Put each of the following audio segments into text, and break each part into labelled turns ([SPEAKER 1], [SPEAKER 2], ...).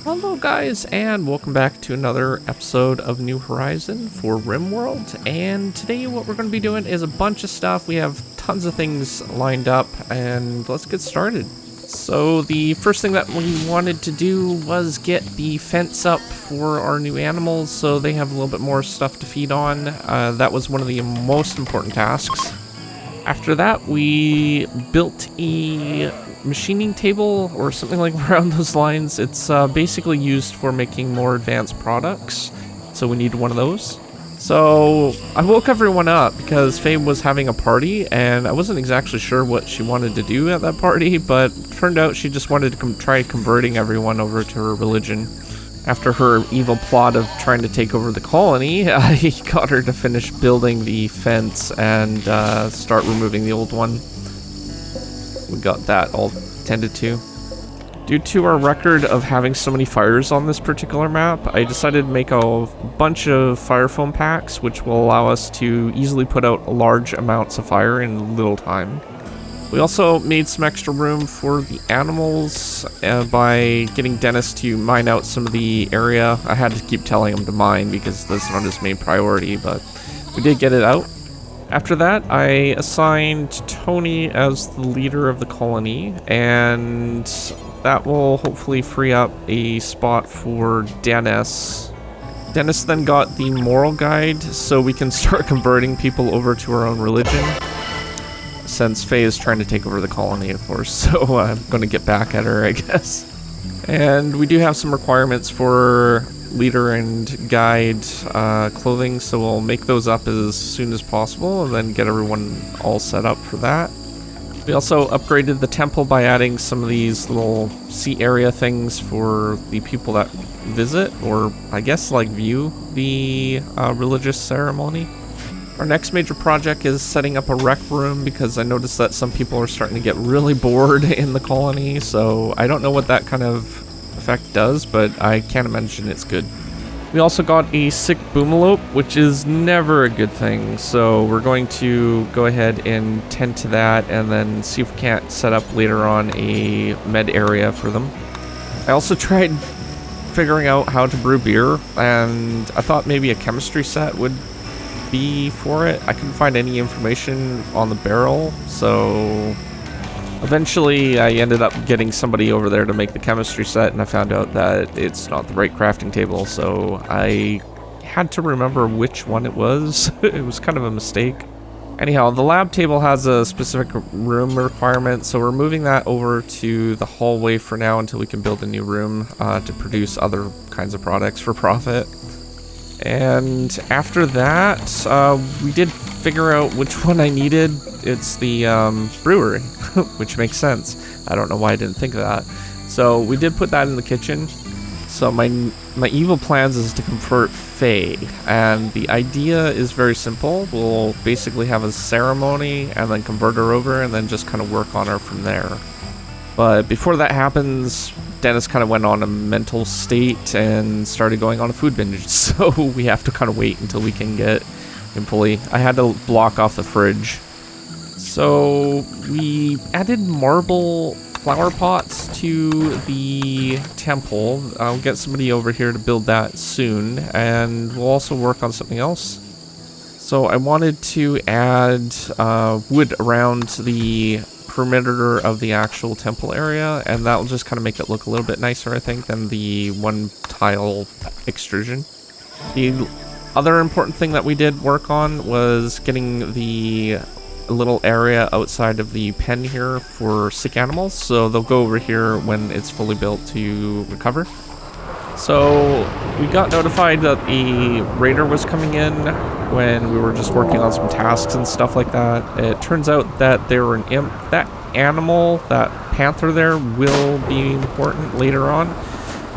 [SPEAKER 1] Hello guys, and welcome back to another episode of New Horizon for RimWorld. And today what we're going to be doing is a bunch of stuff. We have tons of things lined up, and let's get started. So the first thing that we wanted to do was get the fence up for our new animals so they have a little bit more stuff to feed on. That was one of the most important tasks. After that, we built a machining table or something like around those lines. It's basically used for making more advanced products, so we needed one of those. So I woke everyone up because Fay was having a party, and I wasn't exactly sure what she wanted to do at that party, but turned out she just wanted to try converting everyone over to her religion. After her evil plot of trying to take over the colony, I got her to finish building the fence and start removing the old one. We got that all tended to. Due to our record of having so many fires on this particular map, I decided to make a bunch of Firefoam packs, which will allow us to easily put out large amounts of fire in little time. We also made some extra room for the animals by getting Denis to mine out some of the area. I had to keep telling him to mine because that's not his main priority, but we did get it out. After that, I assigned Tony as the leader of the colony, and that will hopefully free up a spot for Denis. Denis then got the Morel guide so we can start converting people over to our own religion. Since Fay is trying to take over the colony, of course, so I'm going to get back at her, I guess. And we do have some requirements for leader and guide clothing, so we'll make those up as soon as possible and then get everyone all set up for that. We also upgraded the temple by adding some of these little sea area things for the people that visit, or I guess like view the religious ceremony. Our next major project is setting up a rec room because I noticed that some people are starting to get really bored in the colony, so I don't know what that kind of effect does, but I can't imagine it's good. We also got a sick Boomalope, which is never a good thing, so we're going to go ahead and tend to that and then see if we can't set up later on a med area for them. I also tried figuring out how to brew beer, and I thought maybe a chemistry set would be for it. I couldn't find any information on the barrel, so eventually I ended up getting somebody over there to make the chemistry set, and I found out that it's not the right crafting table, so I had to remember which one it was. It was kind of a mistake. Anyhow, the lab table has a specific room requirement, so we're moving that over to the hallway for now until we can build a new room to produce other kinds of products for profit. And after that, we did figure out which one I needed. It's the brewery, which makes sense. I don't know why I didn't think of that. So we did put that in the kitchen. So my evil plans is to convert Fay, and the idea is very simple. We'll basically have a ceremony and then convert her over and then just kind of work on her from there. But before that happens, Denis kind of went on a mental state and started going on a food binge, so we have to kind of wait until we can get him fully. I had to block off the fridge. So we added marble flower pots to the temple. I'll get somebody over here to build that soon, and we'll also work on something else. So I wanted to add wood around the perimeter of the actual temple area, and that will just kind of make it look a little bit nicer, I think, than the one tile extrusion. The other important thing that we did work on was getting the little area outside of the pen here for sick animals, so they'll go over here when it's fully built to recover. So we got notified that the raider was coming in when we were just working on some tasks and stuff like that. It turns out that they were an imp. That animal, that panther there, will be important later on.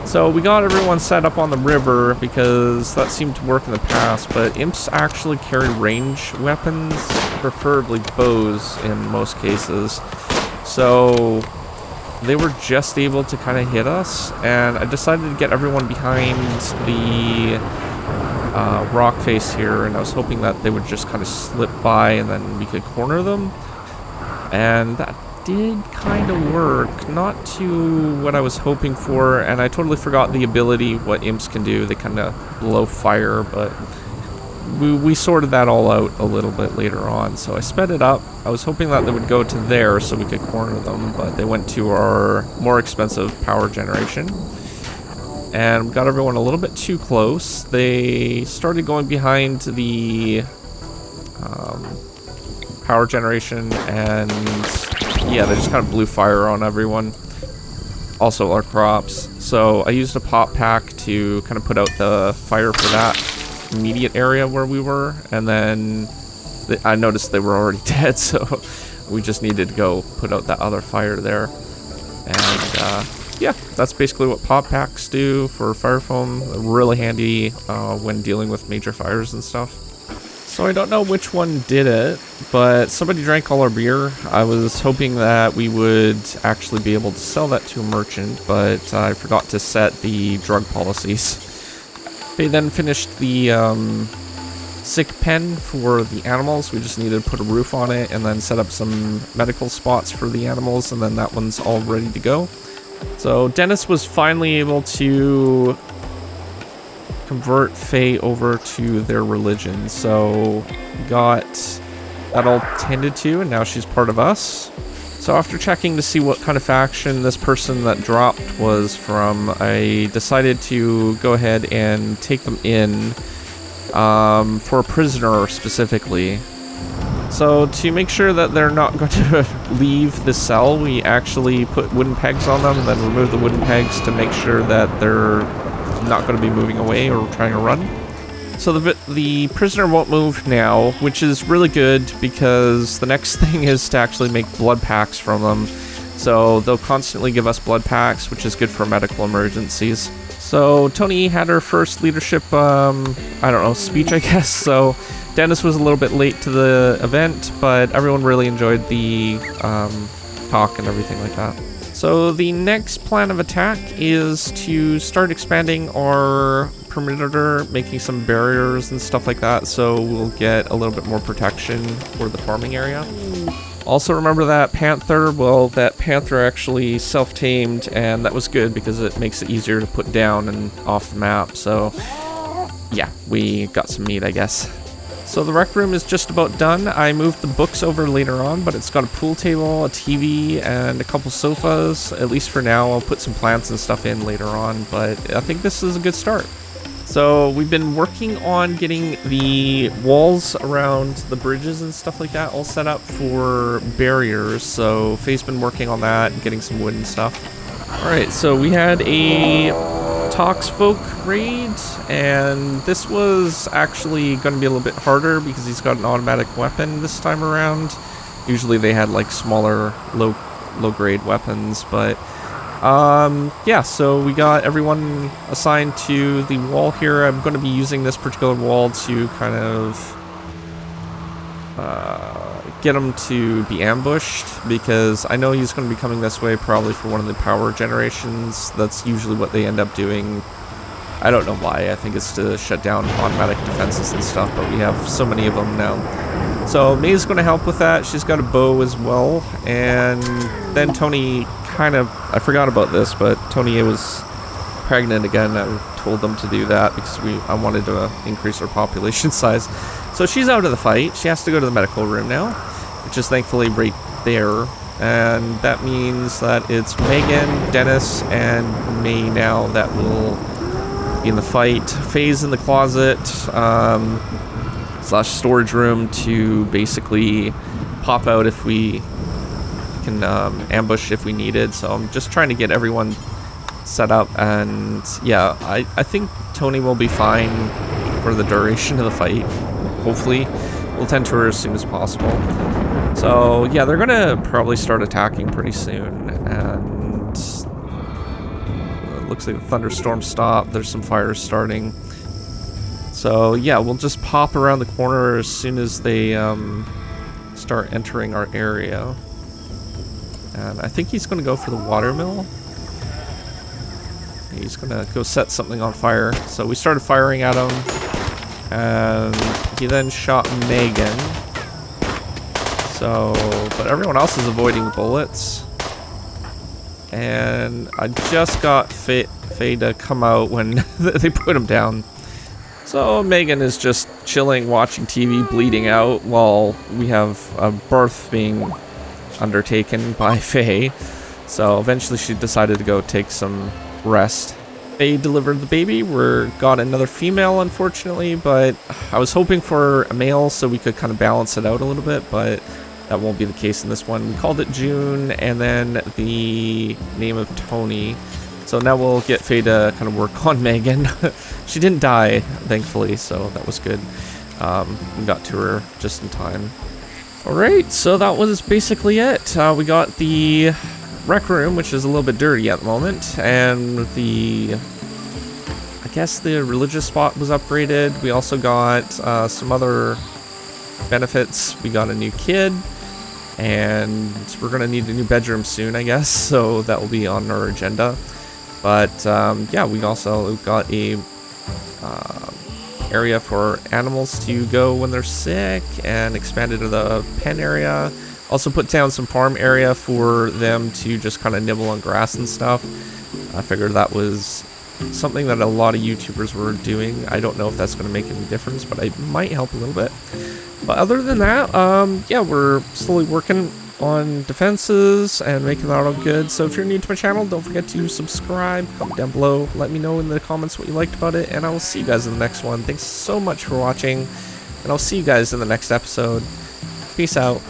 [SPEAKER 1] So we got everyone set up on the river because that seemed to work in the past, but imps actually carry range weapons, preferably bows in most cases. So they were just able to kind of hit us, and I decided to get everyone behind the rock face here, and I was hoping that they would just kind of slip by and then we could corner them. And that did kind of work. Not to what I was hoping for, and I totally forgot the ability, what imps can do. They kind of blow fire, but we sorted that all out a little bit later on. So I sped it up. I was hoping that they would go to there so we could corner them, but they went to our more expensive power generation. And we got everyone a little bit too close. They started going behind the power generation, and yeah, they just kind of blew fire on everyone. Also our crops. So I used a pop pack to kind of put out the fire for that immediate area where we were, and then I noticed they were already dead, so we just needed to go put out that other fire there. And yeah, that's basically what pop packs do for Firefoam. Really handy when dealing with major fires and stuff. So I don't know which one did it, but somebody drank all our beer. I was hoping that we would actually be able to sell that to a merchant, but I forgot to set the drug policies. They then finished the sick pen for the animals. We just needed to put a roof on it and then set up some medical spots for the animals, and then that one's all ready to go. So Denis was finally able to convert Fay over to their religion. So we got that all tended to, and now she's part of us. So after checking to see what kind of faction this person that dropped was from, I decided to go ahead and take them in for a prisoner specifically. So to make sure that they're not going to leave the cell, we actually put wooden pegs on them and then remove the wooden pegs to make sure that they're not going to be moving away or trying to run. So the prisoner won't move now, which is really good because the next thing is to actually make blood packs from them. So they'll constantly give us blood packs, which is good for medical emergencies. So Tony had her first leadership, speech, I guess. So Denis was a little bit late to the event, but everyone really enjoyed the talk and everything like that. So the next plan of attack is to start expanding our perimeter, making some barriers and stuff like that, so we'll get a little bit more protection for the farming area. Also remember that panther, well, that panther actually self-tamed, and that was good because it makes it easier to put down and off the map, so yeah, we got some meat, I guess. So the rec room is just about done. I moved the books over later on, but it's got a pool table, a TV, and a couple sofas. At least for now. I'll put some plants and stuff in later on, but I think this is a good start. So we've been working on getting the walls around the bridges and stuff like that all set up for barriers. So Faye's been working on that and getting some wood and stuff. Alright, so we had a Folk raid, and this was actually going to be a little bit harder because he's got an automatic weapon this time around. Usually they had like smaller low grade weapons, but yeah, so we got everyone assigned to the wall here. I'm going to be using this particular wall to kind of get him to be ambushed, because I know he's going to be coming this way probably for one of the power generations. That's usually what they end up doing. I don't know why. I think it's to shut down automatic defenses and stuff, but we have so many of them now. So May's going to help with that. She's got a bow as well. And then Tony I forgot about this, but Tony was pregnant again. I told them to do that because I wanted to increase our population size. So she's out of the fight. She has to go to the medical room now, which is thankfully right there. And that means that it's Megan, Denis, and May now that will be in the fight. Faye's in the closet / storage room to basically pop out if we can ambush if we needed. So I'm just trying to get everyone set up, and yeah, I think Tony will be fine for the duration of the fight. Hopefully we'll tend to her as soon as possible. So yeah, they're gonna probably start attacking pretty soon, and it looks like the thunderstorm stopped. There's some fires starting. So yeah, we'll just pop around the corner as soon as they start entering our area. And I think he's gonna go for the watermill. He's gonna go set something on fire. So we started firing at him, and he then shot Megan. So, but everyone else is avoiding bullets. And I just got Fay to come out when they put him down. So Megan is just chilling, watching TV, bleeding out, while we have a birth being undertaken by Fay. So eventually she decided to go take some rest. Fay delivered the baby. Got another female, unfortunately, but I was hoping for a male so we could kind of balance it out a little bit, but that won't be the case in this one. We called it June, and then the name of Tony. So now we'll get Fay to kind of work on Megan. She didn't die, thankfully, so that was good. We got to her just in time. Alright, so that was basically it. We got the rec room, which is a little bit dirty at the moment, and I guess the religious spot was upgraded. We also got some other benefits. We got a new kid, and we're gonna need a new bedroom soon, I guess, so that will be on our agenda. But yeah, we also got a area for animals to go when they're sick, and expanded to the pen area. Also put down some farm area for them to just kind of nibble on grass and stuff. I figured that was something that a lot of YouTubers were doing. I don't know if that's going to make any difference, but it might help a little bit. But other than that, yeah, we're slowly working on defenses and making that all good. So if you're new to my channel, don't forget to subscribe, comment down below, let me know in the comments what you liked about it, and I will see you guys in the next one. Thanks so much for watching, and I'll see you guys in the next episode. Peace out.